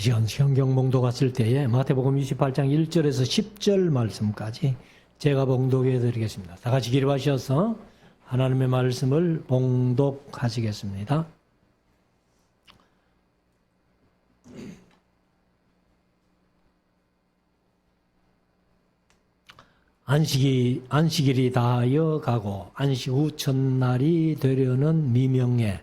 시간 성경 봉독 갔을 때에 마태복음 28장 1절에서 10절 말씀까지 제가 봉독해 드리겠습니다. 다 같이 기립하셔서 하나님의 말씀을 봉독하시겠습니다. 안식일이 다하여 가고 안식 후 첫날이 되려는 미명에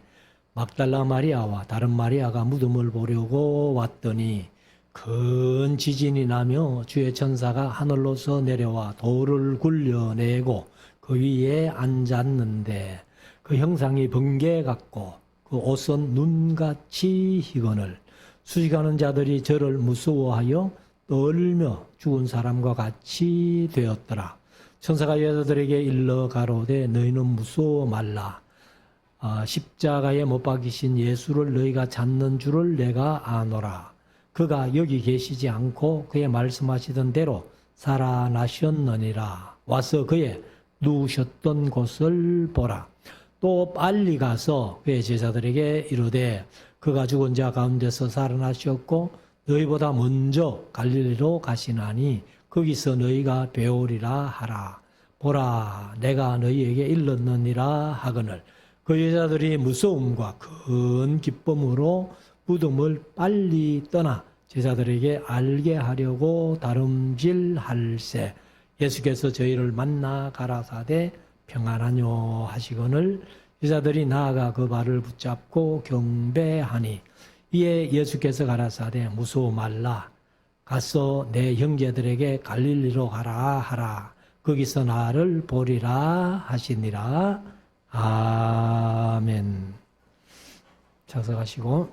막달라 마리아와 다른 마리아가 무덤을 보려고 왔더니 큰 지진이 나며 주의 천사가 하늘로서 내려와 돌을 굴려내고 그 위에 앉았는데 그 형상이 번개 같고 그 옷은 눈같이 희거늘 수식하는 자들이 저를 무서워하여 떨며 죽은 사람과 같이 되었더라. 천사가 여자들에게 일러 가로되 너희는 무서워 말라. 십자가에 못 박이신 예수를 너희가 찾는 줄을 내가 아노라. 그가 여기 계시지 않고 그의 말씀하시던 대로 살아나셨느니라. 와서 그의 누우셨던 곳을 보라. 또 빨리 가서 그의 제자들에게 이르되 그가 죽은 자 가운데서 살아나셨고 너희보다 먼저 갈릴리로 가시나니 거기서 너희가 배우리라 하라. 보라 내가 너희에게 일렀느니라 하거늘 그 여자들이 무서움과 큰 기쁨으로 무덤을 빨리 떠나 제자들에게 알게 하려고 다름질할세. 예수께서 저희를 만나 가라사대 평안하뇨 하시거늘 여자들이 나아가 그 발을 붙잡고 경배하니 이에 예수께서 가라사대 무서워 말라. 가서 내 형제들에게 갈릴리로 가라 하라. 거기서 나를 보리라 하시니라. 아멘. 작성하시고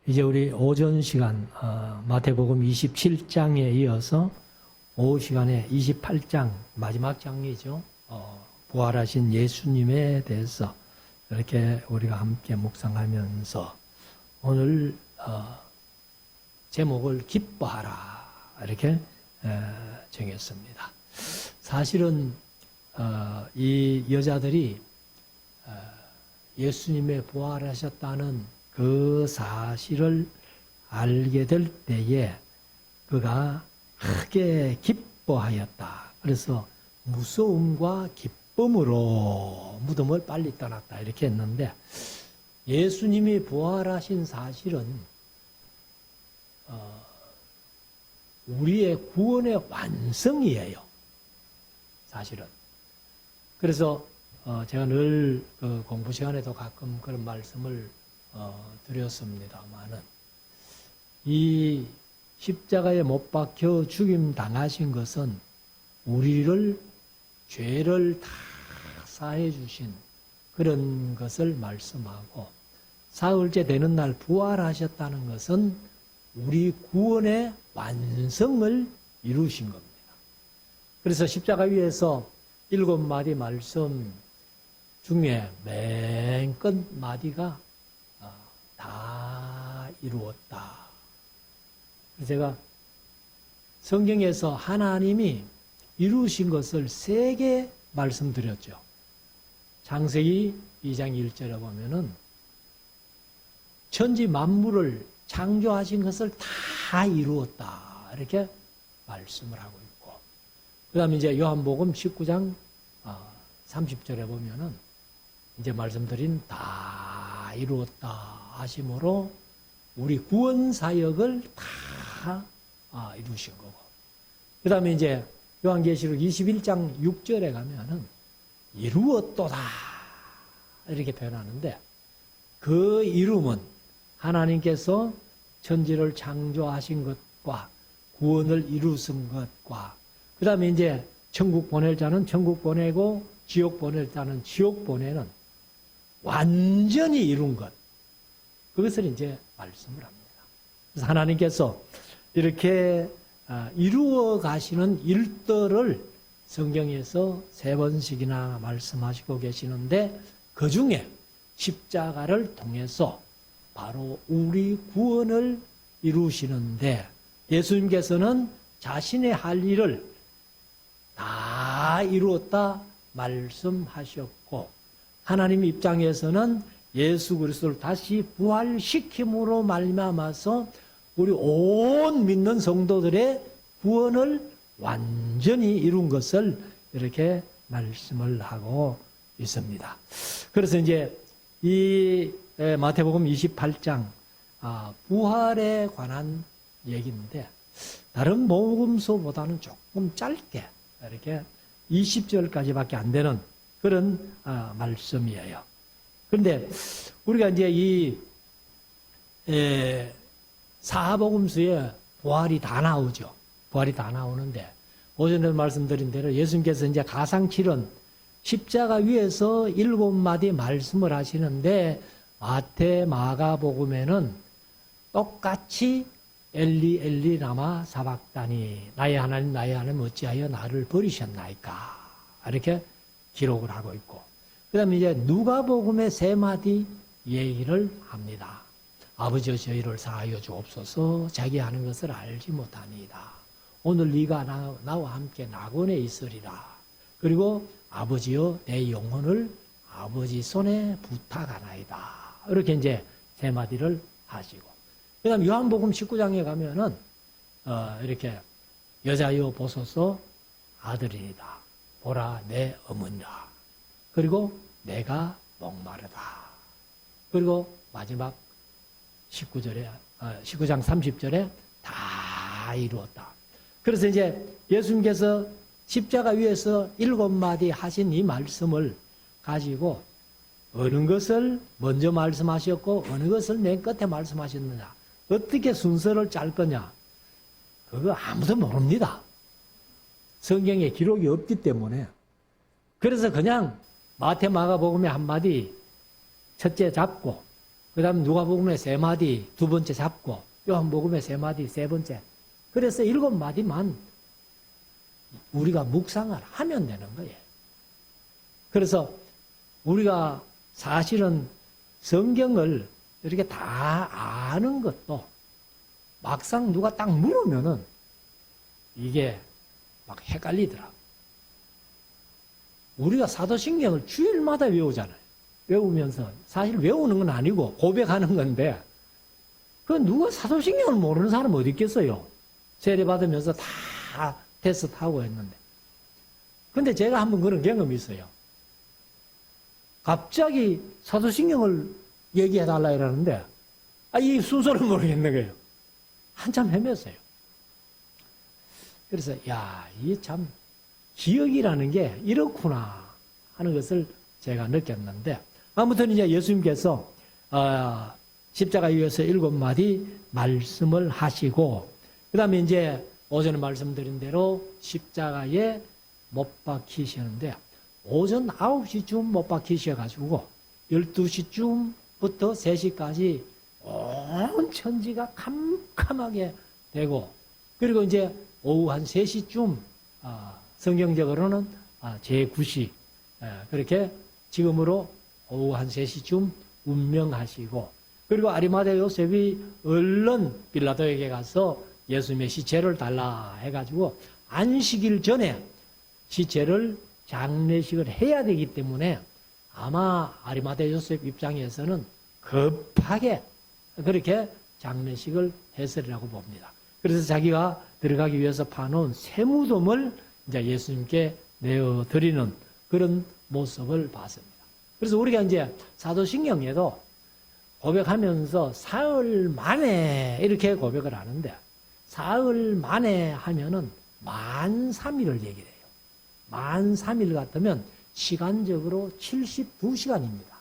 이제 우리 오전 시간 마태복음 27장에 이어서 오후 시간에 28장 마지막 장이죠. 부활하신 예수님에 대해서 이렇게 우리가 함께 묵상하면서 오늘 제목을 기뻐하라 이렇게 정했습니다. 사실은 이 여자들이 예수님의 부활하셨다는 그 사실을 알게 될 때에 그가 크게 기뻐하였다. 그래서 무서움과 기쁨으로 무덤을 빨리 떠났다 이렇게 했는데 예수님이 부활하신 사실은 우리의 구원의 완성이에요. 사실은. 그래서 제가 늘 공부 시간에도 가끔 그런 말씀을 드렸습니다마는 이 십자가에 못 박혀 죽임 당하신 것은 우리를 죄를 다 사해 주신 그런 것을 말씀하고 사흘째 되는 날 부활하셨다는 것은 우리 구원의 완성을 이루신 겁니다. 그래서 십자가 위에서 7마디 말씀 중에 맨 끝 마디가 다 이루었다. 제가 성경에서 하나님이 이루신 것을 3개 말씀드렸죠. 창세기 2장 1절에 보면은 천지 만물을 창조하신 것을 다 이루었다. 이렇게 말씀을 하고 있고. 그 다음에 이제 요한복음 19장 30절에 보면은 이제 말씀드린 다 이루었다 하심으로 우리 구원 사역을 다 이루신 거고. 그 다음에 이제 요한계시록 21장 6절에 가면은 이루었도다 이렇게 표현하는데 그 이름은 하나님께서 천지를 창조하신 것과 구원을 이루신 것과 그 다음에 이제 천국 보낼 자는 천국 보내고 지옥 보낼 자는 지옥 보내는 완전히 이룬 것. 그것을 이제 말씀을 합니다. 그래서 하나님께서 이렇게 이루어 가시는 일들을 성경에서 3번씩이나 말씀하시고 계시는데 그 중에 십자가를 통해서 바로 우리 구원을 이루시는데 예수님께서는 자신의 할 일을 다 이루었다 말씀하셨고 하나님 입장에서는 예수 그리스도를 다시 부활시킴으로 말미암아서 우리 온 믿는 성도들의 구원을 완전히 이룬 것을 이렇게 말씀을 하고 있습니다. 그래서 이제 이 마태복음 28장 부활에 관한 얘기인데 다른 복음서보다는 조금 짧게 이렇게 20절까지밖에 안 되는 그런 말씀이에요. 그런데 우리가 이제 이 사복음서에 부활이 다 나오죠. 부활이 다 나오는데 오전에 말씀드린 대로 예수님께서 이제 가상칠언 십자가 위에서 7마디 말씀을 하시는데 마태, 마가복음에는 똑같이 엘리 엘리 라마 사박다니 나의 하나님 어찌하여 나를 버리셨나이까 이렇게 기록을 하고 있고 그다음에 이제 누가복음의 3마디 얘기를 합니다. 아버지여 저희를 사하여 주옵소서 자기 하는 것을 알지 못하니이다. 오늘 네가 나와 함께 낙원에 있으리라. 그리고 아버지여 내 영혼을 아버지 손에 부탁하나이다. 이렇게 이제 3마디를 하시고 그 다음 요한복음 19장에 가면은 이렇게 여자여 보소서 아들이니다. 보라 내 어머니라. 그리고 내가 목마르다. 그리고 마지막 19장 30절에 다 이루었다. 그래서 이제 예수님께서 십자가 위에서 7마디 하신 이 말씀을 가지고 어느 것을 먼저 말씀하셨고 어느 것을 맨 끝에 말씀하셨느냐 어떻게 순서를 짤 거냐 그거 아무도 모릅니다. 성경에 기록이 없기 때문에 그래서 그냥 마태 마가복음에 1마디 첫째 잡고 그 다음 누가복음에 3마디 두 번째 잡고 요한복음에 3마디 세 번째 그래서 7마디만 우리가 묵상을 하면 되는 거예요. 그래서 우리가 사실은 성경을 이렇게 다 아는 것도 막상 누가 딱 물으면은 이게 막 헷갈리더라. 우리가 사도신경을 주일마다 외우잖아요. 외우면서 사실 외우는 건 아니고 고백하는 건데 그 누가 사도신경을 모르는 사람 어디 있겠어요? 세례 받으면서 다 테스트하고 했는데 근데 제가 한번 그런 경험이 있어요. 갑자기 사도신경을 얘기해달라 이러는데 이 순서를 모르겠는 거예요. 한참 헤맸어요. 그래서 이게 참 기억이라는 게 이렇구나 하는 것을 제가 느꼈는데 아무튼 이제 예수님께서 십자가 위에서 7마디 말씀을 하시고 그 다음에 이제 오전에 말씀드린 대로 십자가에 못 박히시는데 오전 9시쯤 못 박히셔가지고 12시쯤부터 3시까지 온 천지가 캄캄하게 되고 그리고 이제 오후 한 3시쯤 성경적으로는 제9시 그렇게 지금으로 오후 한 3시쯤 운명하시고 그리고 아리마대 요셉이 얼른 빌라도에게 가서 예수님의 시체를 달라 해가지고 안식일 전에 시체를 장례식을 해야 되기 때문에 아마 아리마대 요셉 입장에서는 급하게 그렇게 장례식을 했으리라고 봅니다. 그래서 자기가 들어가기 위해서 파놓은 새 무덤을 이제 예수님께 내어드리는 그런 모습을 봤습니다. 그래서 우리가 이제 사도신경에도 고백하면서 사흘 만에 이렇게 고백을 하는데 사흘 만에 하면은 만 3일을 얘기를 해요. 만 3일 같으면 시간적으로 72시간입니다.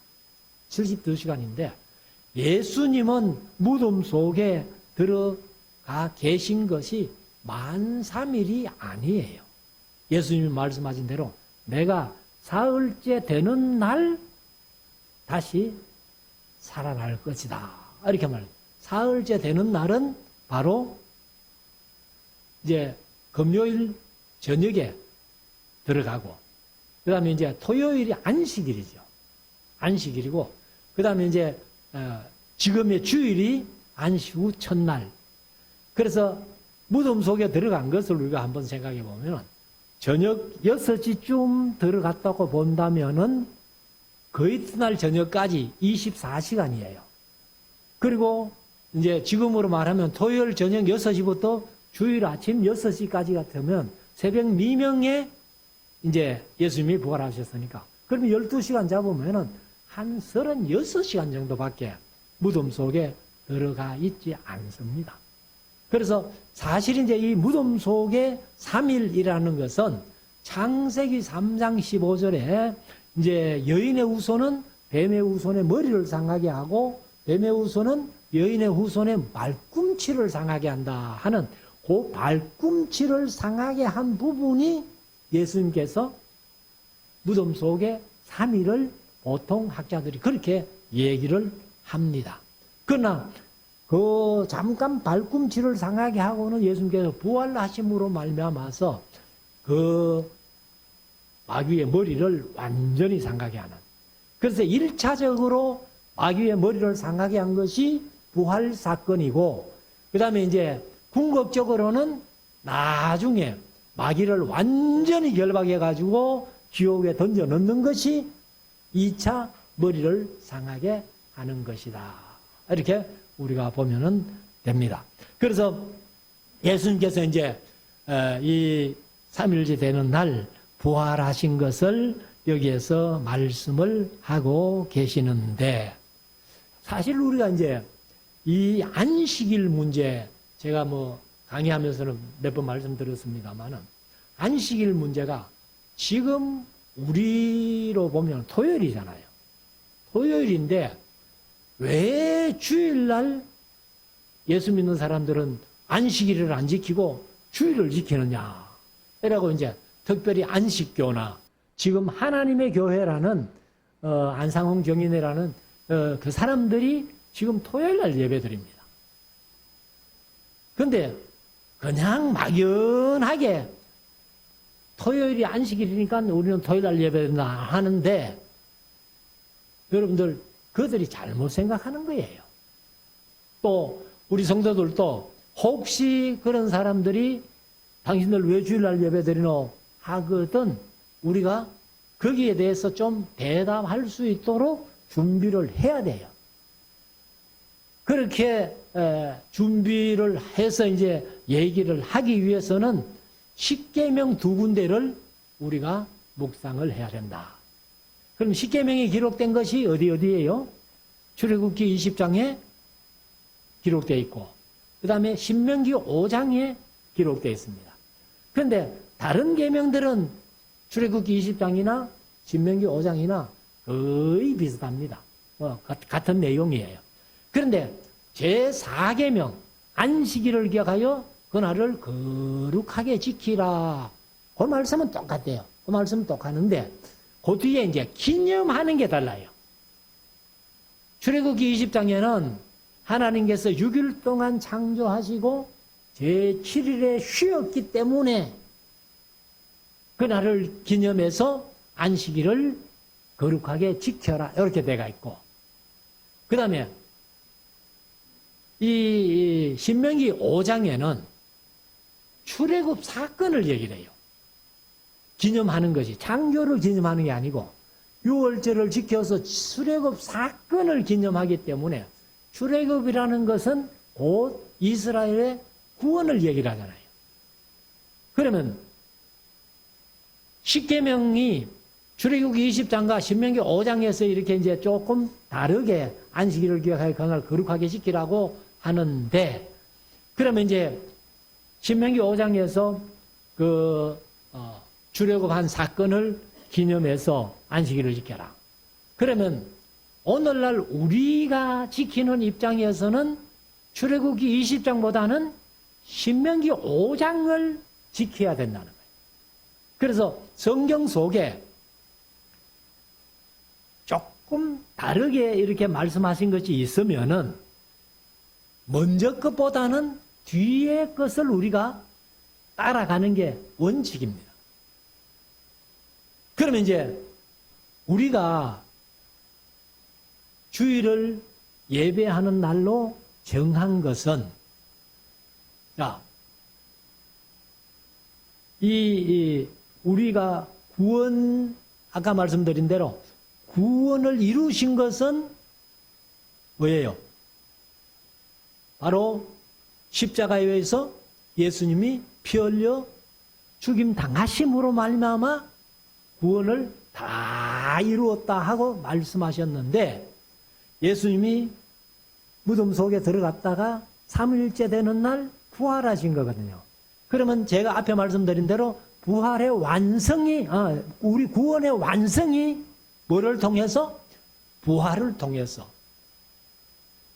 72시간인데 예수님은 무덤 속에 들어가 계신 것이 만 3일이 아니에요. 예수님이 말씀하신 대로 내가 사흘째 되는 날 다시 살아날 것이다. 이렇게 말해요. 사흘째 되는 날은 바로 이제 금요일 저녁에 들어가고 그 다음에 이제 토요일이 안식일이죠. 안식일이고 그 다음에 이제 지금의 주일이 안식 후 첫날. 그래서 무덤 속에 들어간 것을 우리가 한번 생각해 보면 저녁 6시쯤 들어갔다고 본다면은 그 이튿날 저녁까지 24시간이에요. 그리고 이제 지금으로 말하면 토요일 저녁 6시부터 주일 아침 6시까지 같으면 새벽 미명에 이제 예수님이 부활하셨으니까. 그러면 12시간 잡으면은 한 36시간 정도밖에 무덤 속에 들어가 있지 않습니다. 그래서 사실 이제 이 무덤 속에 3일이라는 것은 창세기 3장 15절에 이제 여인의 후손은 뱀의 후손의 머리를 상하게 하고 뱀의 후손은 여인의 후손의 발꿈치를 상하게 한다 하는 그 발꿈치를 상하게 한 부분이 예수님께서 무덤 속에 3일을 보통 학자들이 그렇게 얘기를 합니다. 그러나 그 잠깐 발꿈치를 상하게 하고는 예수님께서 부활하심으로 말미암아서 그 마귀의 머리를 완전히 상하게 하는. 그래서 1차적으로 마귀의 머리를 상하게 한 것이 부활 사건이고, 그 다음에 이제 궁극적으로는 나중에 마귀를 완전히 결박해가지고 지옥에 던져 넣는 것이 2차 머리를 상하게 하는 것이다. 이렇게 우리가 보면은 됩니다. 그래서 예수님께서 이제 이 3일째 되는 날 부활하신 것을 여기에서 말씀을 하고 계시는데, 사실 우리가 이제 이 안식일 문제, 제가 뭐 강의하면서는 몇 번 말씀드렸습니다만은, 안식일 문제가 지금 우리로 보면 토요일이잖아요. 토요일인데 왜 주일날 예수 믿는 사람들은 안식일을 안 지키고 주일을 지키느냐. 이라고 이제 특별히 안식교나 지금 하나님의 교회라는 안상홍 정인회라는 그 사람들이 지금 토요일날 예배 드립니다. 그런데 그냥 막연하게 토요일이 안식일이니까 우리는 토요일날 예배드린다 하는데, 여러분들 그들이 잘못 생각하는 거예요. 또 우리 성도들도 혹시 그런 사람들이 당신들 왜 주일날 예배드리노 하거든 우리가 거기에 대해서 좀 대답할 수 있도록 준비를 해야 돼요. 그렇게 준비를 해서 이제 얘기를 하기 위해서는 십계명 2군데를 우리가 묵상을 해야 된다. 그럼 십계명이 기록된 것이 어디예요? 출애굽기 20장에 기록되어 있고, 그 다음에 신명기 5장에 기록되어 있습니다. 그런데 다른 계명들은 출애굽기 20장이나 신명기 5장이나 거의 비슷합니다. 같은 내용이에요. 그런데 제4계명 안식일을 기억하여 그날을 거룩하게 지키라. 그 말씀은 똑같아요. 그 말씀은 똑같은데 그 뒤에 이제 기념하는 게 달라요. 출애굽기 20장에는 하나님께서 6일 동안 창조하시고 제7일에 쉬었기 때문에 그날을 기념해서 안식일을 거룩하게 지켜라. 이렇게 돼가 있고, 그 다음에 이 신명기 5장에는 출애굽 사건을 얘기를 해요. 기념하는 것이 창조를 기념하는 게 아니고 6월절을 지켜서 출애굽 사건을 기념하기 때문에 출애굽이라는 것은 곧 이스라엘의 구원을 얘기를 하잖아요. 그러면 십계명이 출애굽기 20장과 신명기 5장에서 이렇게 이제 조금 다르게 안식일을 기억하여 그날 거룩하게 지키라고 하는데, 그러면 이제 신명기 5장에서 출애굽한 사건을 기념해서 안식일을 지켜라. 그러면 오늘날 우리가 지키는 입장에서는 출애굽기 20장보다는 신명기 5장을 지켜야 된다는 거예요. 그래서 성경 속에 조금 다르게 이렇게 말씀하신 것이 있으면은 먼저 것보다는 뒤에 것을 우리가 따라가는 게 원칙입니다. 그러면 이제 우리가 주일을 예배하는 날로 정한 것은, 자, 우리가 아까 말씀드린 대로 구원을 이루신 것은 뭐예요? 바로 십자가에 의해서 예수님이 피 흘려 죽임 당하심으로 말미암아 구원을 다 이루었다 하고 말씀하셨는데, 예수님이 무덤 속에 들어갔다가 3일째 되는 날 부활하신 거거든요. 그러면 제가 앞에 말씀드린 대로 부활의 완성이, 우리 구원의 완성이 뭐를 통해서? 부활을 통해서.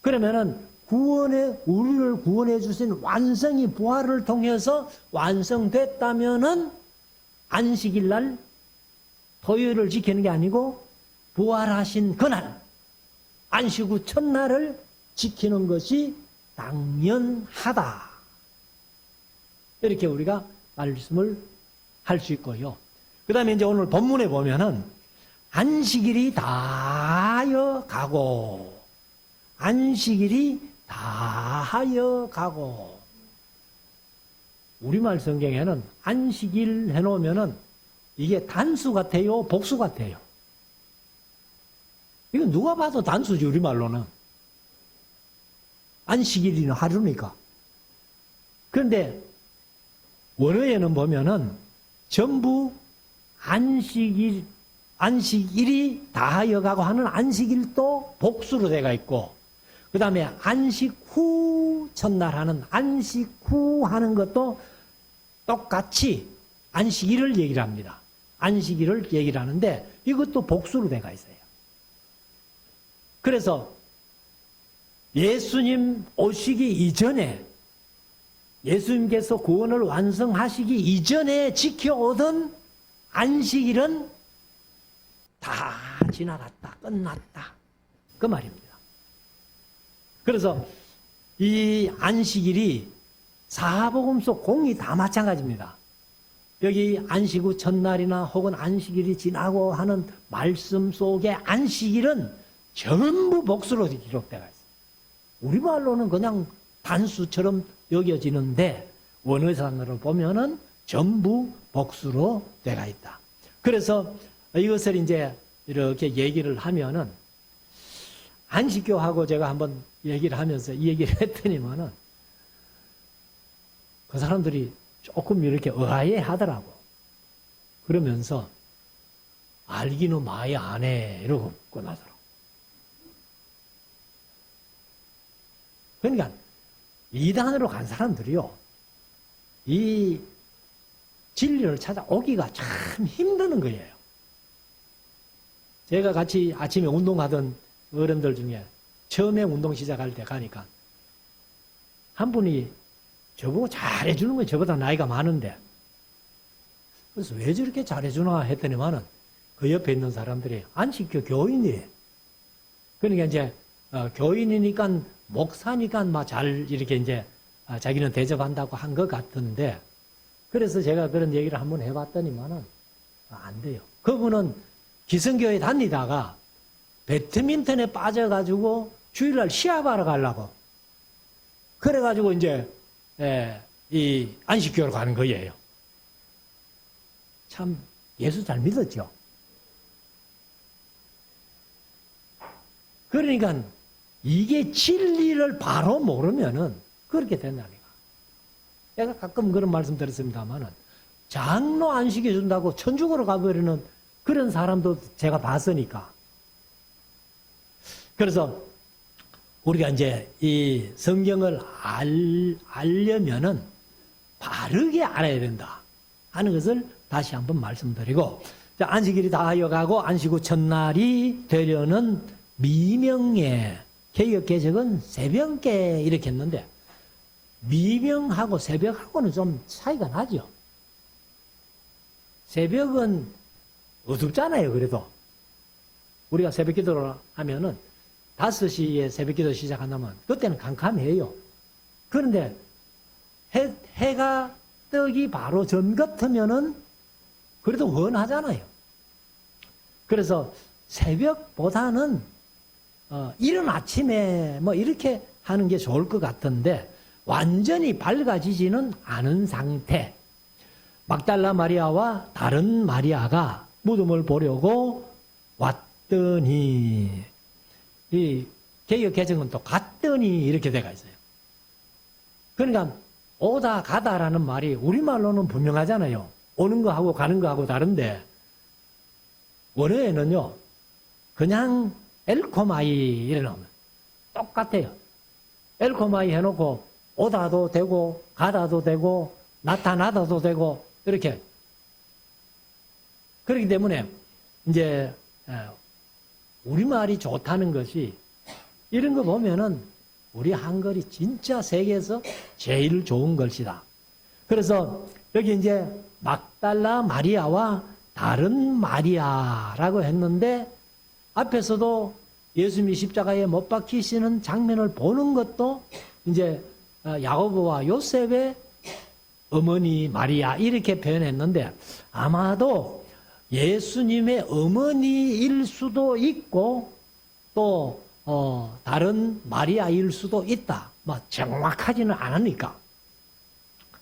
그러면은 우리를 구원해 주신 완성이 부활을 통해서 완성됐다면은 안식일 날 토요일을 지키는 게 아니고 부활하신 그날, 안식 후 첫날을 지키는 것이 당연하다. 이렇게 우리가 말씀을 할 수 있고요. 그 다음에 이제 오늘 본문에 보면은 안식일이 다하여 가고, 안식일이 다하여 가고. 우리말 성경에는 안식일 해놓으면은 이게 단수 같아요, 복수 같아요? 이건 누가 봐도 단수지, 우리말로는. 안식일이는 하루니까. 그런데 원어에는 보면은 전부 안식일이 다하여 가고 하는 안식일도 복수로 되어 있고, 그 다음에 안식 후 첫날 하는 안식 후 하는 것도 똑같이 안식일을 얘기를 합니다. 안식일을 얘기를 하는데 이것도 복수로 되어 있어요. 그래서 예수님 오시기 이전에, 예수님께서 구원을 완성하시기 이전에 지켜오던 안식일은 다 지나갔다, 끝났다, 그 말입니다. 그래서 이 안식일이 사복음 속 공이 다 마찬가지입니다. 여기 안식 후 첫날이나 혹은 안식일이 지나고 하는 말씀 속의 안식일은 전부 복수로 기록되어 있어요. 우리말로는 그냥 단수처럼 여겨지는데 원어상으로 보면은 전부 복수로 되어 있다. 그래서 이것을 이제 이렇게 얘기를 하면은, 안식교하고 제가 한번 얘기를 하면서 이 얘기를 했더니만은 그 사람들이 조금 이렇게 의아해 하더라고. 그러면서 알기는 많이 안 해 이러고 끝나더라고. 그러니까 이단으로 간 사람들이요, 이 진리를 찾아오기가 참 힘드는 거예요. 제가 같이 아침에 운동하던 어른들 중에 처음에 운동 시작할 때 가니까 한 분이 저보고 잘해주는 거예요. 저보다 나이가 많은데. 그래서 왜 저렇게 잘해주나 했더니만은 그 옆에 있는 사람들이 안식교 교인이래. 그러니까 이제 교인이니까 목사니까 막 잘 이렇게 이제 자기는 대접한다고 한 것 같은데, 그래서 제가 그런 얘기를 한번 해봤더니만은 안 돼요. 그분은 기성교회 다니다가 배드민턴에 빠져가지고 주일날 시합하러 가려고, 그래가지고 이제 이 안식교로 가는 거예요. 참 예수 잘 믿었죠. 그러니까 이게 진리를 바로 모르면은 그렇게 된다니까. 제가 가끔 그런 말씀 드렸습니다만은 장로 안식해 준다고 천주교로 가버리는 그런 사람도 제가 봤으니까. 그래서 우리가 이제 이 성경을 알려면은 바르게 알아야 된다 하는 것을 다시 한번 말씀드리고, 안식일이 다하여 가고 안식 후 첫날이 되려는 미명에, 개역 개정은 새벽에 이렇게 했는데 미명하고 새벽하고는 좀 차이가 나죠. 새벽은 어둡잖아요. 그래도 우리가 새벽 기도를 하면은 5시에 새벽 기도 시작한다면 그때는 캄캄해요. 그런데 해가 뜨기 바로 전 같으면은 그래도 훤하잖아요. 그래서 새벽보다는 이른 아침에 뭐 이렇게 하는 게 좋을 것 같은데, 완전히 밝아지지는 않은 상태. 막달라 마리아와 다른 마리아가 무덤을 보려고 왔더니, 이 개역 개정은 또 갔더니 이렇게 돼가 있어요. 그러니까 오다 가다라는 말이 우리말로는 분명하잖아요. 오는 거하고 가는 거하고 다른데 원어에는요 그냥 엘코마이 이래 나오면 똑같아요. 엘코마이 해놓고 오다도 되고 가다도 되고 나타나다도 되고 이렇게. 그렇기 때문에 이제 우리말이 좋다는 것이 이런 거 보면은 우리 한글이 진짜 세계에서 제일 좋은 것이다. 그래서 여기 이제 막달라 마리아와 다른 마리아라고 했는데 앞에서도 예수님이 십자가에 못 박히시는 장면을 보는 것도 이제 야고보와 요셉의 어머니 마리아 이렇게 표현했는데 아마도 예수님의 어머니일 수도 있고 또 다른 마리아일 수도 있다. 뭐 정확하지는 않으니까.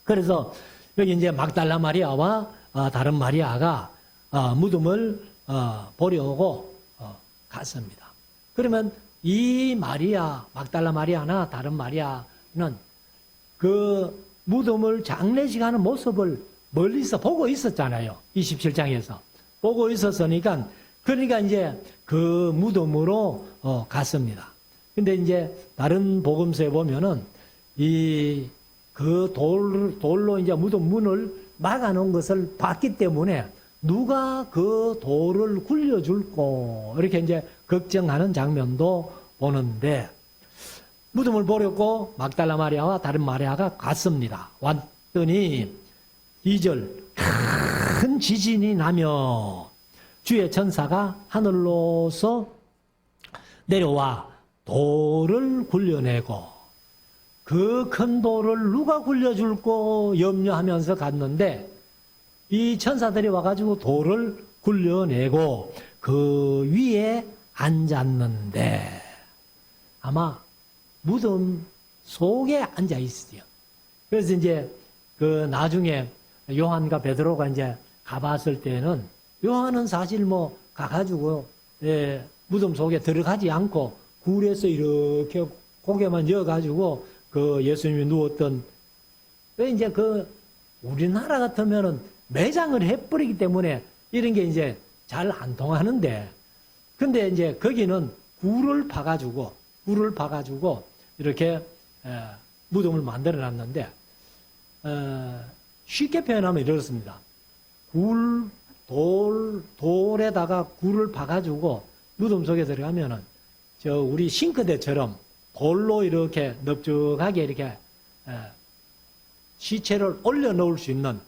그래서 여기 이제 막달라 마리아와 다른 마리아가 무덤을 보려고 갔습니다. 그러면 이 마리아, 막달라 마리아나 다른 마리아는 그 무덤을 장례식 하는 모습을 멀리서 보고 있었잖아요. 27장에서. 보고 있었으니까 그러니까 이제 그 무덤으로 갔습니다. 근데 이제 다른 복음서에 보면은 그 돌로 이제 무덤 문을 막아놓은 것을 봤기 때문에 누가 그 돌을 굴려줄꼬 이렇게 이제 걱정하는 장면도 보는데 무덤을 보려고 막달라 마리아와 다른 마리아가 갔습니다. 왔더니 2절 큰 지진이 나며 주의 천사가 하늘로서 내려와 돌을 굴려내고 그 큰 돌을 누가 굴려줄꼬 염려하면서 갔는데 이 천사들이 와가지고 돌을 굴려내고 그 위에 앉았는데 아마 무덤 속에 앉아 있어요. 그래서 이제 그 나중에 요한과 베드로가 이제 가봤을 때는 요한은 사실 뭐 가가지고 무덤 속에 들어가지 않고 굴에서 이렇게 고개만 여가지고 그 예수님이 누웠던 왜 이제 그 우리나라 같으면은 매장을 해버리기 때문에 이런 게 이제 잘 안 통하는데 근데 이제 거기는 굴을 파가지고 이렇게 무덤을 만들어 놨는데 쉽게 표현하면 이렇습니다. 돌에다가 굴을 파가지고 무덤 속에 들어가면은 우리 싱크대처럼 돌로 이렇게 넓적하게 이렇게 시체를 올려놓을 수 있는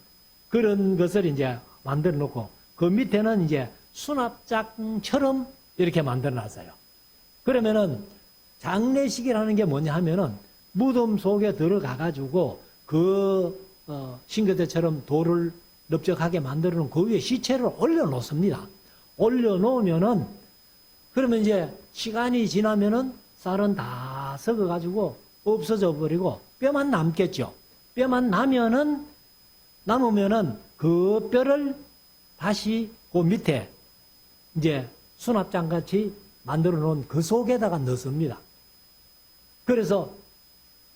그런 것을 이제 만들어 놓고 그 밑에는 이제 수납장처럼 이렇게 만들어 놨어요. 그러면은 장례식이라는 게 뭐냐 하면은 무덤 속에 들어가가지고 그 싱크대처럼 돌을 넓적하게 만들어 놓은 그 위에 시체를 올려놓습니다. 올려놓으면은 그러면 이제 시간이 지나면은 쌀은 다 썩어가지고 없어져 버리고 뼈만 남겠죠. 뼈만 남으면은 그 뼈를 다시 그 밑에 이제 수납장 같이 만들어 놓은 그 속에다가 넣습니다. 그래서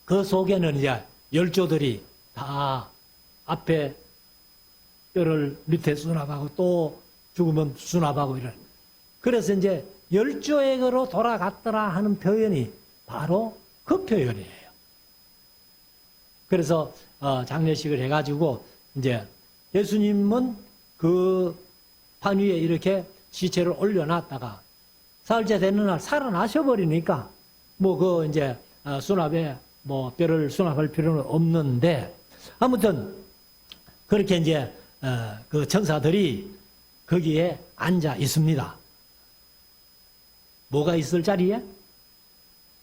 그 속에는 이제 열조들이 다 앞에 뼈를 밑에 수납하고 또 죽으면 수납하고 이런. 그래서 이제 열조액으로 돌아갔더라 하는 표현이 바로 그 표현이에요. 그래서 장례식을 해가지고 이제 예수님은 그 판 위에 이렇게 시체를 올려놨다가 사흘째 되는 날 살아나셔버리니까 뭐 그 이제 수납에 뭐 뼈를 수납할 필요는 없는데 아무튼 그렇게 이제 그 천사들이 거기에 앉아 있습니다. 뭐가 있을 자리에?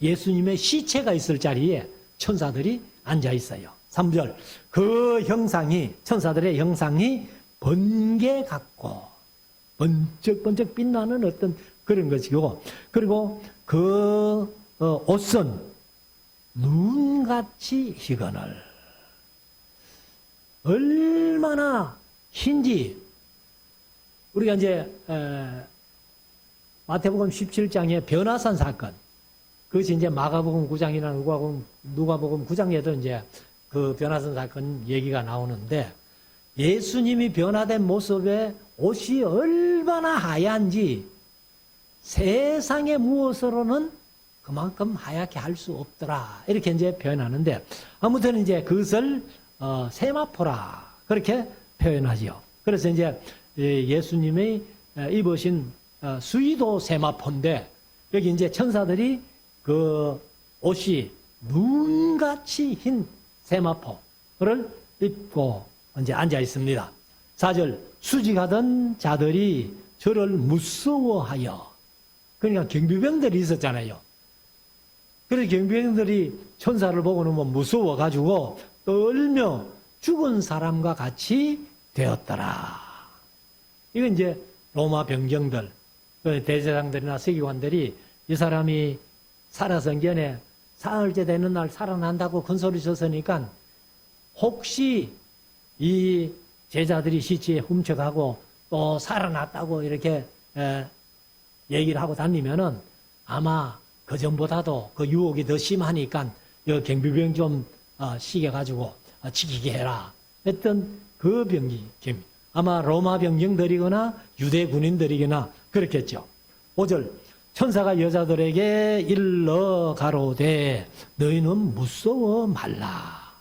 예수님의 시체가 있을 자리에 천사들이 앉아 있어요. 3절. 그 형상이, 천사들의 형상이 번개 같고, 번쩍번쩍 빛나는 어떤 그런 것이고, 그리고 그 옷은 눈같이 희거늘. 얼마나 흰지, 우리가 이제, 마태복음 17장의 변화산 사건, 그것이 이제 마가복음 9장이나 누가복음 9장에도 이제 그 변화산 사건 얘기가 나오는데, 예수님이 변화된 모습에 옷이 얼마나 하얀지 세상의 무엇으로는 그만큼 하얗게 할 수 없더라. 이렇게 이제 표현하는데, 아무튼 이제 그것을 세마포라 그렇게 표현하죠. 그래서 이제 예수님이 입으신 수의도 세마포인데, 여기 이제 천사들이 그 옷이 눈같이 흰 세마포를 입고 이제 앉아 있습니다. 4절, 수직하던 자들이 저를 무서워하여, 그러니까 경비병들이 있었잖아요. 그래서 경비병들이 천사를 보고는 뭐 무서워가지고 떨며 죽은 사람과 같이 되었더라. 이건 이제 로마 병정들, 대제사장들이나 서기관들이 이 사람이 살아생전에 사흘째 되는 날 살아난다고 큰 소리 쳤으니까 혹시 이 제자들이 시체에 훔쳐가고 또 살아났다고 이렇게 얘기를 하고 다니면은 아마 그전보다도 그 유혹이 더 심하니까 이 경비병 좀 시켜가지고 지키게 해라 했던 그 병기, 아마 로마 병정들이거나 유대 군인들이거나 그렇겠죠. 5절, 천사가 여자들에게 일러 가로되 너희는 무서워 말라.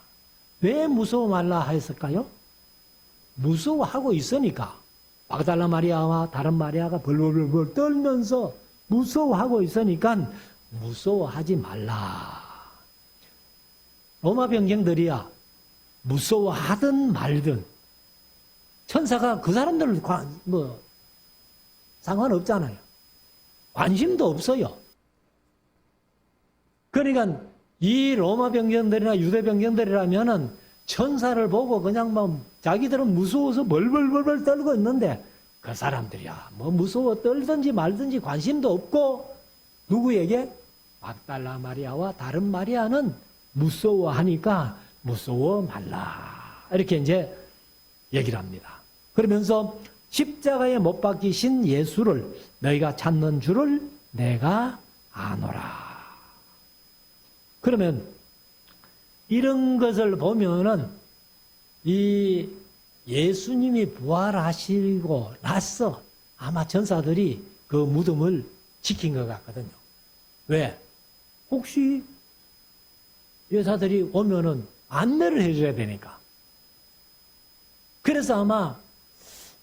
왜 무서워 말라 하였을까요? 무서워하고 있으니까. 막달라 마리아와 다른 마리아가 벌벌벌 떨면서 무서워하고 있으니까 무서워하지 말라. 로마 병정들이야 무서워하든 말든 천사가 그 사람들 상관없잖아요. 관심도 없어요. 그러니까 이 로마 병정들이나 유대 병정들이라면은 천사를 보고 그냥 뭐 자기들은 무서워서 벌벌벌벌 떨고 있는데 그 사람들이야 뭐 무서워 떨든지 말든지 관심도 없고, 누구에게? 막달라 마리아와 다른 마리아는 무서워하니까 무서워 말라. 이렇게 이제 얘기를 합니다. 그러면서 십자가에 못 박히신 예수를 너희가 찾는 줄을 내가 아노라. 그러면 이런 것을 보면은 이 예수님이 부활하시고 나서 아마 천사들이 그 무덤을 지킨 것 같거든요. 왜? 혹시 여사들이 오면은 안내를 해줘야 되니까. 그래서 아마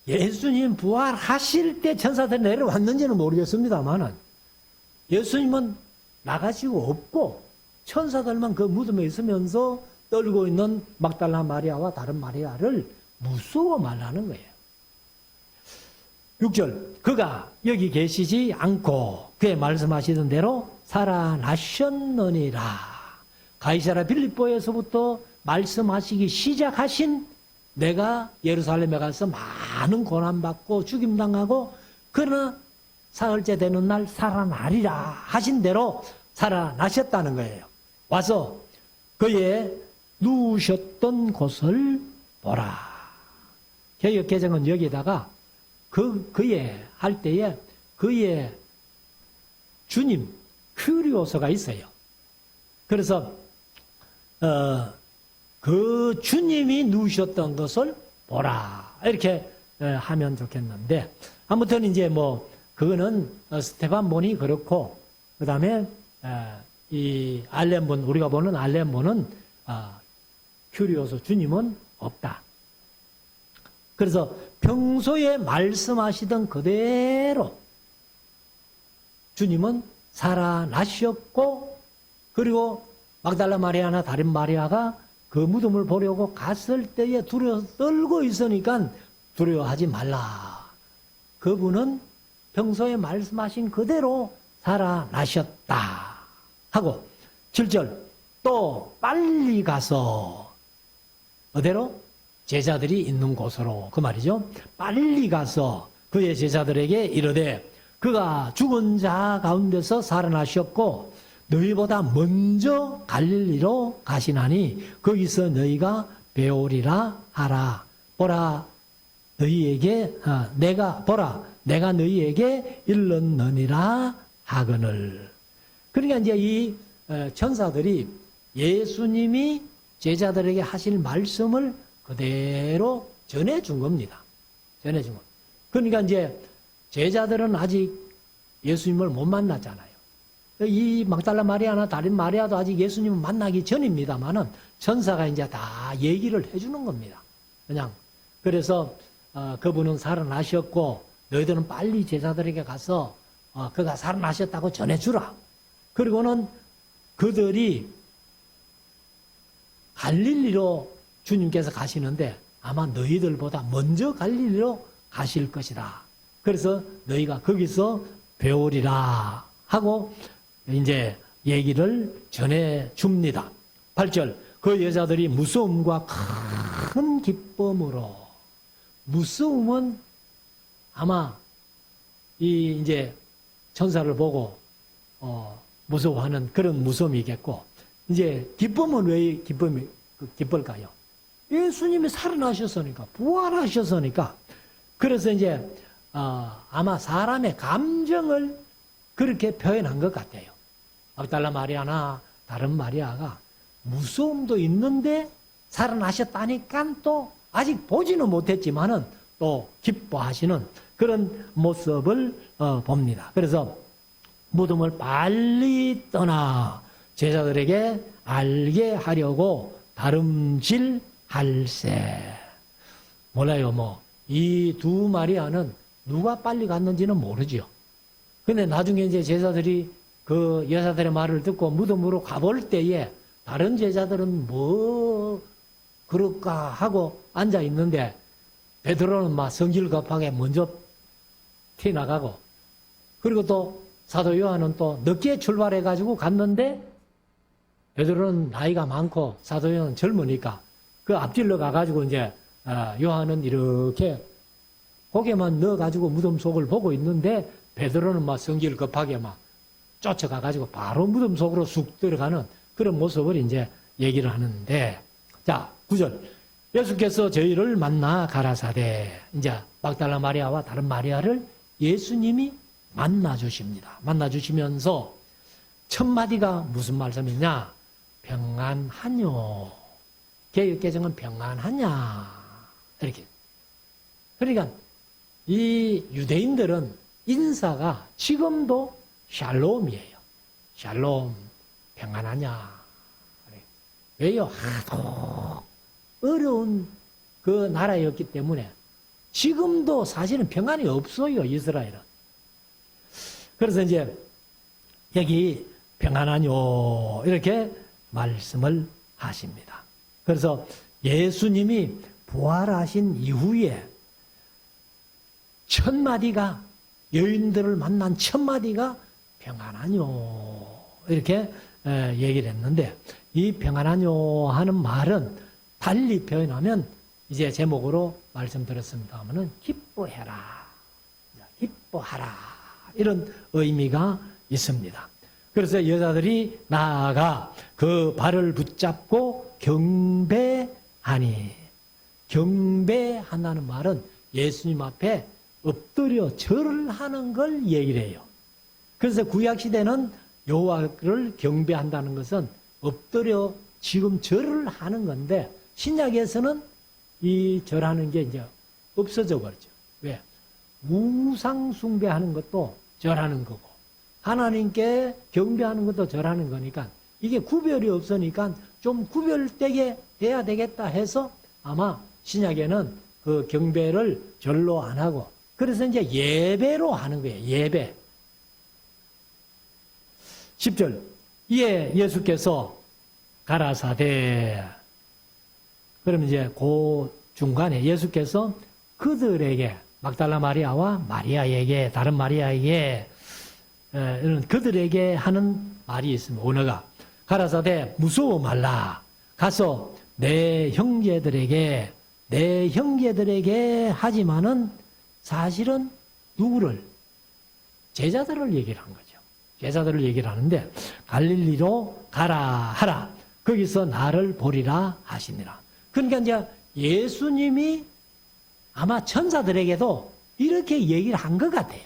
예수님 부활하실 때 천사들이 내려왔는지는 모르겠습니다만은 예수님은 나가시고 없고 천사들만 그 무덤에 있으면서 떨고 있는 막달라 마리아와 다른 마리아를 무서워 말라는 거예요. 6절, 그가 여기 계시지 않고 그의 말씀하시던 대로 살아나셨느니라. 가이사랴 빌립보에서부터 말씀하시기 시작하신 내가 예루살렘에 가서 많은 고난받고 죽임당하고 그러나 사흘째 되는 날 살아나리라 하신 대로 살아나셨다는 거예요. 와서 그의 누우셨던 곳을 보라. 개역개정은 여기다가 그의 할 때에 그의 주님 큐리오서가 있어요. 그래서 그 주님이 누우셨던 것을 보라 이렇게 하면 좋겠는데, 아무튼 이제 뭐 그거는 스테반본이 그렇고 그 다음에 이 알렘본, 우리가 보는 알렘본은 큐리오서 주님은 없다. 그래서 평소에 말씀하시던 그대로 주님은 살아나셨고, 그리고 막달라 마리아나 다른 마리아가 그 무덤을 보려고 갔을 때에 떨고 있으니까 두려워하지 말라. 그분은 평소에 말씀하신 그대로 살아나셨다 하고, 7절, 또 빨리 가서 어디로? 제자들이 있는 곳으로, 그 말이죠. 빨리 가서 그의 제자들에게 이르되 그가 죽은 자 가운데서 살아나셨고 너희보다 먼저 갈릴리로 가시나니 거기서 너희가 배우리라 하라. 보라, 너희에게 내가 보라 내가 너희에게 일렀느니라 하거늘. 그러니까 이제 이 천사들이 예수님이 제자들에게 하실 말씀을 그대로 전해준 겁니다. 전해준 것. 그러니까 이제 제자들은 아직 예수님을 못 만났잖아요. 이 mag달라 마리아나 다른 마리아도 아직 예수님을 만나기 전입니다만은 천사가 이제 다 얘기를 해주는 겁니다. 그냥. 그래서 그분은 살아나셨고 너희들은 빨리 제자들에게 가서 그가 살아나셨다고 전해주라. 그리고는 그들이 갈릴리로 주님께서 가시는데 아마 너희들보다 먼저 갈릴리로 가실 것이다. 그래서 너희가 거기서 배우리라 하고 이제 얘기를 전해 줍니다. 8절. 그 여자들이 무서움과 큰 기쁨으로. 무서움은 아마 이 이제 천사를 보고 무서워하는 그런 무서움이겠고, 이제 기쁨은 왜 기쁠까요? 예수님이 살아나셨으니까, 부활하셨으니까. 그래서 이제 아마 사람의 감정을 그렇게 표현한 것 같아요. 막달라 마리아나 다른 마리아가 무서움도 있는데 살아나셨다니까 또 아직 보지는 못했지만은 또 기뻐하시는 그런 모습을 봅니다. 그래서 무덤을 빨리 떠나 제자들에게 알게 하려고 다름질할세. 몰라요, 뭐. 이 두 마리아는 누가 빨리 갔는지는 모르죠. 근데 나중에 이제 제자들이 그 여자들의 말을 듣고 무덤으로 가볼 때에 다른 제자들은 뭐 그럴까 하고 앉아 있는데 베드로는 막 성질 급하게 먼저 튀어나가고, 그리고 또 사도 요한은 또 늦게 출발해 가지고 갔는데 베드로는 나이가 많고 사도 요한은 젊으니까 그 앞질러 가 가지고 이제 요한은 이렇게 고개만 넣어 가지고 무덤 속을 보고 있는데 베드로는 막 성질 급하게 막 쫓아가 가지고 바로 무덤 속으로 쑥 들어가는 그런 모습을 이제 얘기를 하는데, 자, 9절. 예수께서 저희를 만나 가라사대. 이제 막달라 마리아와 다른 마리아를 예수님이 만나 주십니다. 만나 주시면서 첫 마디가 무슨 말씀이냐? 평안하뇨. 개역개정은 평안하냐. 이렇게. 그러니까 이 유대인들은 인사가 지금도 샬롬이에요. 샬롬, 평안하냐. 왜요? 하도 어려운 그 나라였기 때문에 지금도 사실은 평안이 없어요, 이스라엘은. 그래서 이제 여기 평안하뇨 이렇게 말씀을 하십니다. 그래서 예수님이 부활하신 이후에 첫 마디가, 여인들을 만난 첫 마디가 평안하뇨 이렇게 얘기를 했는데, 이 평안하뇨 하는 말은 달리 표현하면 이제 제목으로 말씀드렸습니다마는 기뻐해라, 기뻐하라 이런 의미가 있습니다. 그래서 여자들이 나아가 그 발을 붙잡고 경배하니. 경배한다는 말은 예수님 앞에 엎드려 절을 하는 걸 얘기를 해요. 그래서 구약시대는 여호와를 경배한다는 것은 엎드려 지금 절을 하는 건데, 신약에서는 이 절하는 게 이제 없어져 버리죠. 왜? 우상 숭배하는 것도 절하는 거고 하나님께 경배하는 것도 절하는 거니까 이게 구별이 없으니까 좀 구별되게 해야 되겠다 해서 아마 신약에는 그 경배를 절로 안 하고, 그래서 이제 예배로 하는 거예요. 예배. 10절. 이에 예수께서 가라사대. 그러면 이제 그 중간에 예수께서 그들에게, 막달라 마리아와 마리아에게, 다른 마리아에게, 이런 그들에게 하는 말이 있습니다. 언어가. 가라사대 무서워 말라. 가서 내 형제들에게 하지만은 사실은 누구를? 제자들을 얘기를 한 거죠. 제자들을 얘기를 하는데, 갈릴리로 가라 하라. 거기서 나를 보리라 하시니라. 그러니까 이제 예수님이 아마 천사들에게도 이렇게 얘기를 한 것 같아요.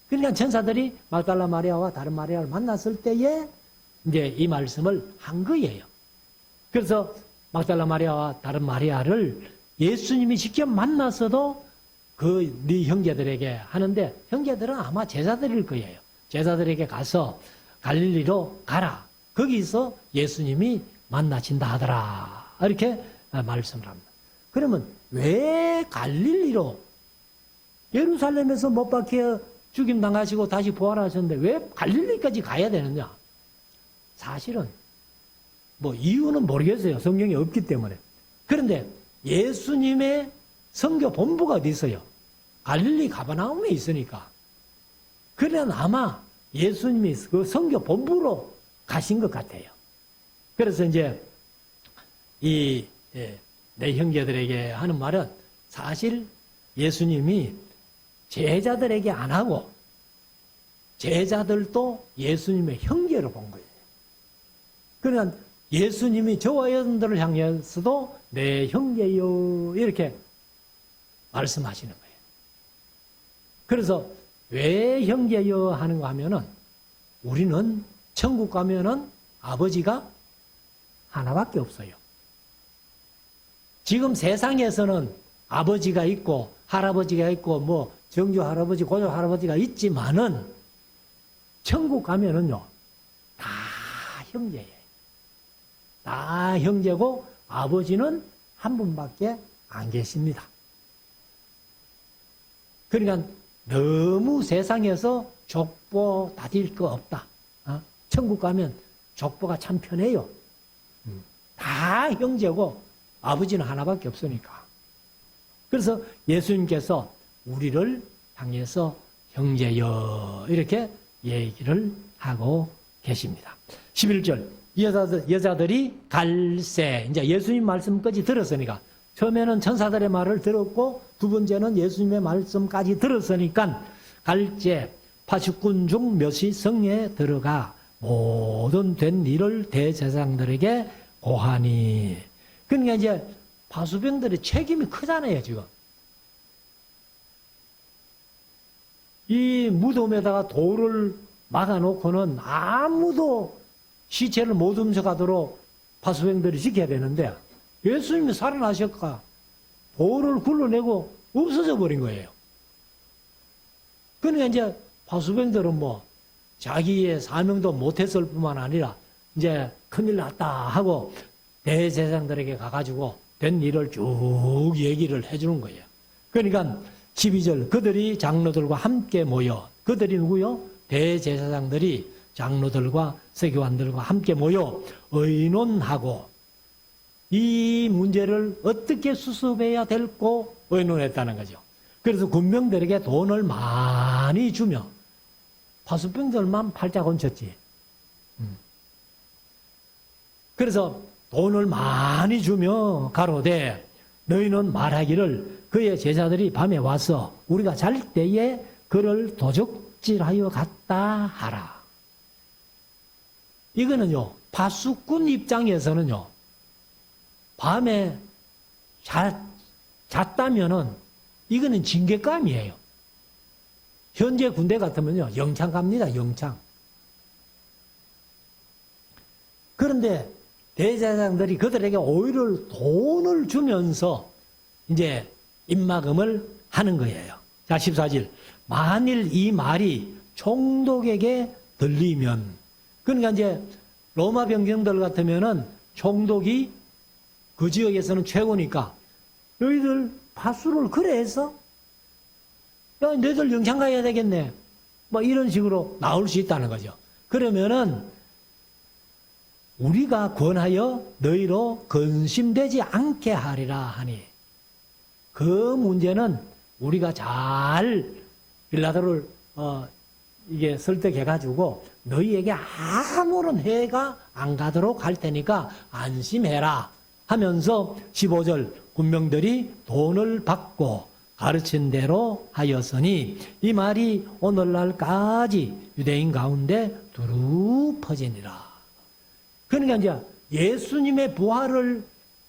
그러니까 천사들이 막달라 마리아와 다른 마리아를 만났을 때에 이제 이 말씀을 한 거예요. 그래서 막달라 마리아와 다른 마리아를 예수님이 직접 만났어도 네 형제들에게 하는데, 형제들은 아마 제자들일 거예요. 제자들에게 가서 갈릴리로 가라. 거기서 예수님이 만나신다 하더라. 이렇게 말씀을 합니다. 그러면 왜 갈릴리로, 예루살렘에서 못 박혀 죽임 당하시고 다시 부활하셨는데 왜 갈릴리까지 가야 되느냐? 사실은 뭐 이유는 모르겠어요. 성경에 없기 때문에. 그런데 예수님의 선교 본부가 어디 있어요? 갈릴리 가버나움에 있으니까. 그래서 아마 예수님이 그 선교 본부로 가신 것 같아요. 그래서 이제 내 형제들에게 하는 말은 사실 예수님이 제자들에게 안 하고 제자들도 예수님의 형제로 본 거예요. 그러니까 예수님이 저와 여러분들을 향해서도 내 형제요 이렇게 말씀하시는 거예요. 그래서 왜 형제요 하는가 하면은 우리는 천국 가면은 아버지가 하나밖에 없어요. 지금 세상에서는 아버지가 있고 할아버지가 있고 뭐 정조 할아버지, 고조 할아버지가 있지만은 천국 가면은요 다 형제예요. 다 형제고 아버지는 한 분밖에 안 계십니다. 그러니까 너무 세상에서 족보 다질 거 없다. 천국 가면 족보가 참 편해요. 다 형제고 아버지는 하나밖에 없으니까. 그래서 예수님께서 우리를 향해서 형제여 이렇게 얘기를 하고 계십니다. 11절 여자들이 갈새, 이제 예수님 말씀까지 들었으니까, 처음에는 천사들의 말을 들었고 두 번째는 예수님의 말씀까지 들었으니까 갈새 80군 중 몇이 성에 들어가 모든 된 일을 대제사장들에게 고하니. 그러니까 이제 바수병들의 책임이 크잖아요, 지금. 이 무덤에다가 돌을 막아놓고는 아무도 시체를 못 훔쳐가도록 바수병들이 지켜야 되는데, 예수님이 살아나셨까 돌을 굴러내고 없어져 버린 거예요. 그러니까 이제 바수병들은 뭐 자기의 사명도 못했을 뿐만 아니라 이제 큰일 났다 하고 대제사장들에게 가가지고 된 일을 쭉 얘기를 해주는 거예요. 그러니까 12절 그들이 장로들과 함께 모여, 그들이 누구요? 대제사장들이 장로들과 서기관들과 함께 모여 의논하고 이 문제를 어떻게 수습해야 될고 의논했다는 거죠. 그래서 군병들에게 돈을 많이 주며 바수병들만 팔자 얹혔지. 그래서 돈을 많이 주며 가로되 너희는 말하기를 그의 제자들이 밤에 와서 우리가 잘 때에 그를 도적질하여 갔다 하라. 이거는요, 바수꾼 입장에서는요, 밤에 잤다면은 이거는 징계감이에요. 현재 군대 같으면요, 영창 갑니다, 영창. 그런데 대제사장들이 그들에게 오히려 돈을 주면서 이제 입막음을 하는 거예요. 자, 14절. 만일 이 말이 총독에게 들리면, 그러니까 이제 로마 병정들 같으면은 총독이 그 지역에서는 최고니까 너희들 바수를 그래 해서 야, 너희들 영창 가야 되겠네. 뭐 이런 식으로 나올 수 있다는 거죠. 그러면은 우리가 권하여 너희로 근심되지 않게 하리라 하니, 그 문제는 우리가 잘 빌라도를 이게 설득해가지고 너희에게 아무런 해가 안 가도록 할 테니까 안심해라 하면서 15절 군병들이 돈을 받고 가르친 대로 하였으니 이 말이 오늘날까지 유대인 가운데 두루 퍼지니라. 그러니까 이제 예수님의 부활을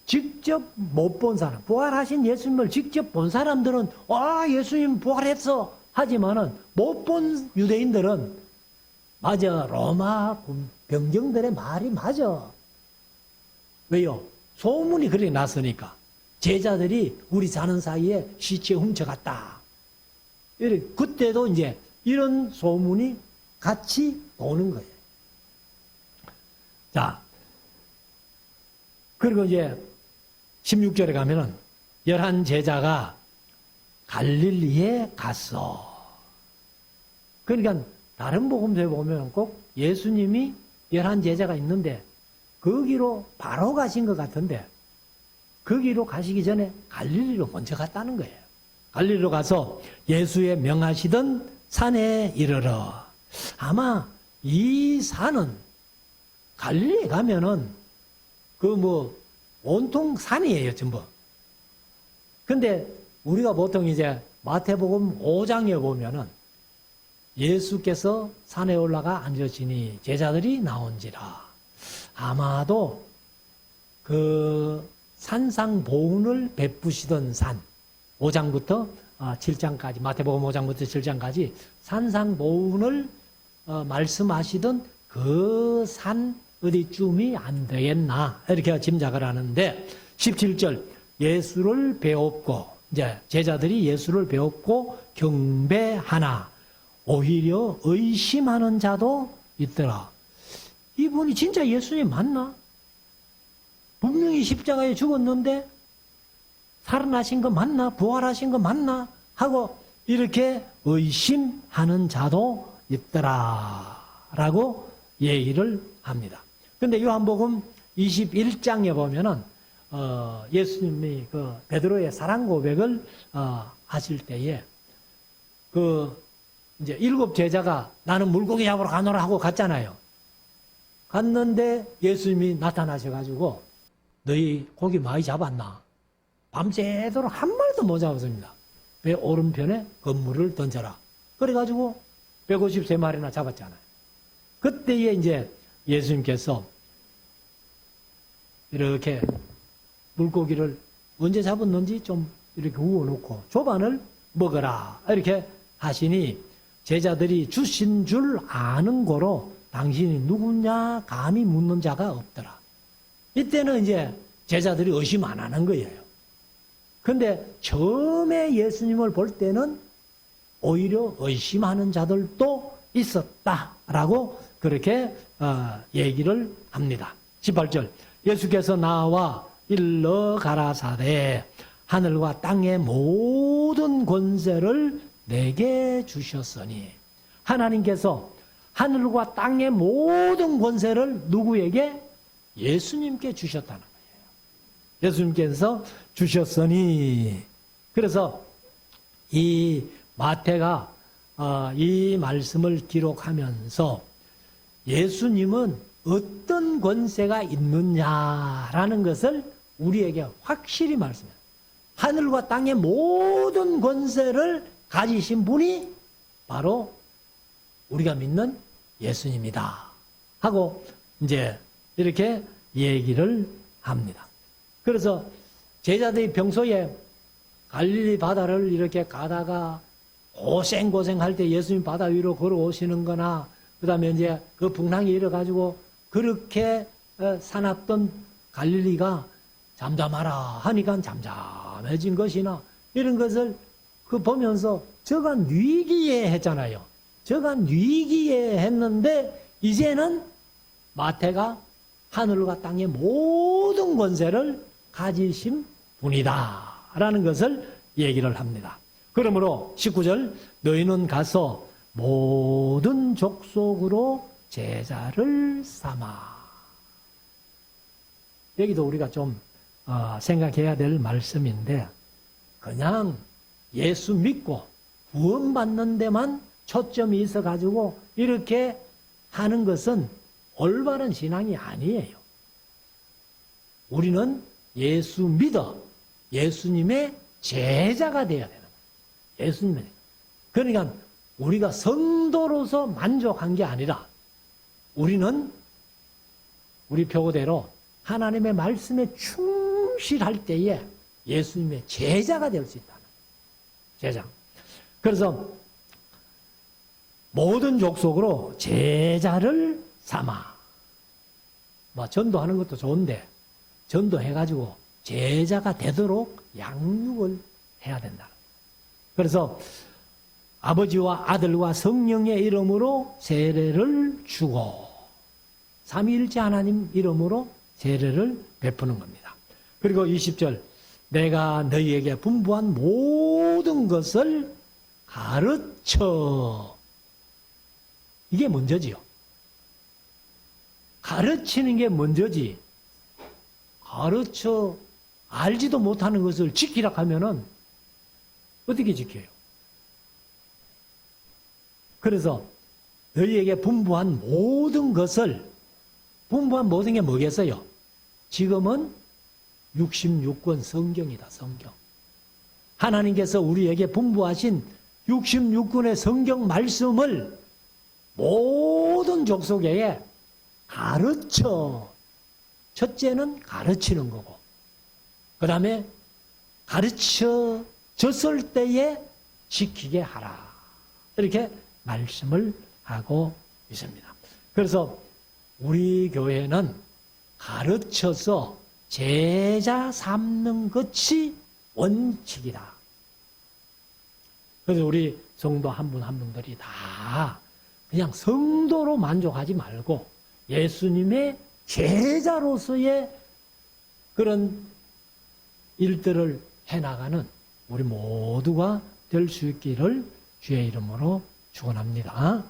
직접 못 본 사람, 부활하신 예수님을 직접 본 사람들은 예수님 부활했어 하지만은 못 본 유대인들은 맞아, 로마 병정들의 말이 맞아. 왜요? 소문이 그렇게 났으니까. 제자들이 우리 사는 사이에 시체 훔쳐갔다. 그때도 이제 이런 소문이 같이 도는 거예요. 자, 그리고 이제 16절에 가면은 11 제자가 갈릴리에 갔어. 그러니까 다른 복음서에 보면 꼭 예수님이 11 제자가 있는데 거기로 바로 가신 것 같은데 거기로 가시기 전에 갈릴리로 먼저 갔다는 거예요. 갈릴리로 가서 예수의 명하시던 산에 이르러. 아마 이 산은 갈릴리에 가면은 온통 산이에요, 전부. 근데 우리가 보통 이제 마태복음 5장에 보면은 예수께서 산에 올라가 앉으시니 제자들이 나온지라. 아마도 그 산상보훈을 베푸시던 산, 5장부터 7장까지, 마태복음 5장부터 7장까지 산상보훈을 말씀하시던 그 산 어디쯤이 안 되겠나 이렇게 짐작을 하는데 17절 예수를 배웠고 이제 제자들이 예수를 배웠고 경배하나 오히려 의심하는 자도 있더라. 이분이 진짜 예수님 맞나? 분명히 십자가에 죽었는데 살아나신 거 맞나? 부활하신 거 맞나? 하고 이렇게 의심하는 자도 있더라 라고 얘기를 합니다. 근데 요한복음 21장에 보면은 예수님이 그 베드로의 사랑 고백을 하실 때에 이제 7 제자가 나는 물고기 잡으러 가노라 하고 갔잖아요. 갔는데 예수님이 나타나셔가지고 너희 고기 많이 잡았나? 밤새도록 한 마리도 못 잡았습니다. 배 오른편에 그물을 던져라. 그래가지고 153마리나 잡았잖아요. 그때에 이제 예수님께서 이렇게 물고기를 언제 잡았는지 좀 이렇게 구워놓고 조반을 먹어라 이렇게 하시니 제자들이 주신 줄 아는 거로 당신이 누구냐 감히 묻는 자가 없더라. 이때는 이제 제자들이 의심 안 하는 거예요. 근데 처음에 예수님을 볼 때는 오히려 의심하는 자들도 있었다라고 그렇게 얘기를 합니다. 18절 예수께서 나와 일러 가라사대 하늘과 땅의 모든 권세를 내게 주셨으니 하나님께서 하늘과 땅의 모든 권세를 누구에게? 예수님께 주셨다는 거예요. 예수님께서 주셨으니 그래서 이 마태가 이 말씀을 기록하면서 예수님은 어떤 권세가 있느냐라는 것을 우리에게 확실히 말씀해요. 하늘과 땅의 모든 권세를 가지신 분이 바로 우리가 믿는 예수님이다 하고 이제 이렇게 얘기를 합니다. 그래서 제자들이 평소에 갈릴리 바다를 이렇게 가다가 고생할 때 예수님 바다 위로 걸어오시는 거나 그 다음에 이제 그 풍랑이 일어가지고 그렇게 사납던 갈릴리가 잠잠하라 하니까 잠잠해진 것이나 이런 것을 보면서 저가 뉘기에 했잖아요. 저가 뉘기에 했는데 이제는 마태가 하늘과 땅의 모든 권세를 가지신 분이다 라는 것을 얘기를 합니다. 그러므로 19절 너희는 가서 모든 족속으로 제자를 삼아. 여기도 우리가 좀 생각해야 될 말씀인데 그냥 예수 믿고 구원받는 데만 초점이 있어가지고 이렇게 하는 것은 올바른 신앙이 아니에요. 우리는 예수 믿어 예수님의 제자가 되어야 되는 거예요. 예수님의. 그러니까 우리가 성도로서 만족한 게 아니라 우리는 우리 표고대로 하나님의 말씀에 충실히 성실할 때에 예수님의 제자가 될 수 있다는 제자. 그래서 모든 족속으로 제자를 삼아. 뭐 전도하는 것도 좋은데 전도해가지고 제자가 되도록 양육을 해야 된다. 그래서 아버지와 아들과 성령의 이름으로 세례를 주고 삼위일체 하나님 이름으로 세례를 베푸는 겁니다. 그리고 20절 내가 너희에게 분부한 모든 것을 가르쳐. 이게 먼저지요. 가르치는 게 먼저지. 가르쳐 알지도 못하는 것을 지키라 하면은 어떻게 지켜요? 그래서 너희에게 분부한 모든 것을 분부한 모든 게 뭐겠어요? 지금은 66권 성경이다. 성경. 하나님께서 우리에게 분부하신 66권의 성경 말씀을 모든 족속에 가르쳐. 첫째는 가르치는 거고 그 다음에 가르쳐졌을 때에 지키게 하라. 이렇게 말씀을 하고 있습니다. 그래서 우리 교회는 가르쳐서 제자 삼는 것이 원칙이다. 그래서 우리 성도 한 분 한 분들이 다 그냥 성도로 만족하지 말고 예수님의 제자로서의 그런 일들을 해나가는 우리 모두가 될 수 있기를 주의 이름으로 축원합니다.